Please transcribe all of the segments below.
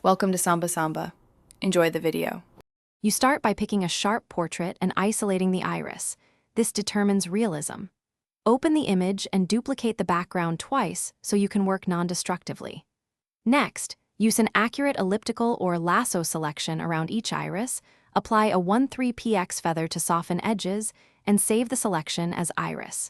Welcome to Samba Samba. Enjoy the video. You start by picking a sharp portrait and isolating the iris. This determines realism. Open the image and duplicate the background twice so you can work non-destructively. Next, use an accurate elliptical or lasso selection around each iris, apply a 1,3px feather to soften edges, and save the selection as iris.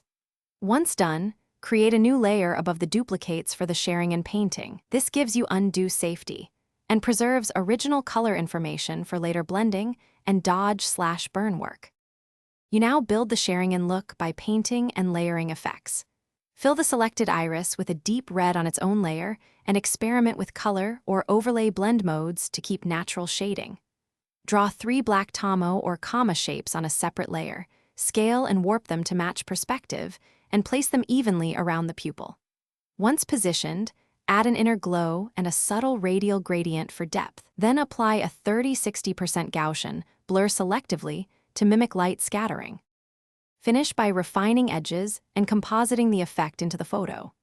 Once done, create a new layer above the duplicates for the Sharingan painting. This gives you undue safety and preserves original color information for later blending and dodge/burn work. You now build the Sharingan look by painting and layering effects. Fill the selected iris with a deep red on its own layer and experiment with color or overlay blend modes to keep natural shading. Draw 3 black tomo or comma shapes on a separate layer, scale and warp them to match perspective, and place them evenly around the pupil. Once positioned, add an inner glow and a subtle radial gradient for depth. Then apply a 30-60% Gaussian, blur selectively to mimic light scattering. Finish by refining edges and compositing the effect into the photo.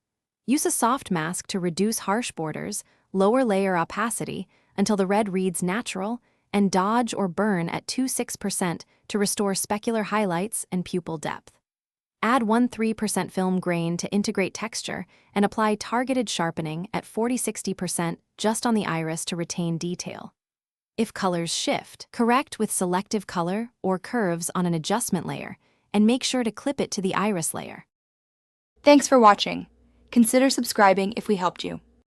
Use a soft mask to reduce harsh borders, lower layer opacity until the red reads natural, and dodge or burn at 2-6% to restore specular highlights and pupil depth. Add 1-3% film grain to integrate texture and apply targeted sharpening at 40-60% just on the iris to retain detail. If colors shift, correct with selective color or curves on an adjustment layer, and make sure to clip it to the iris layer. Thanks for watching. Consider subscribing if we helped you.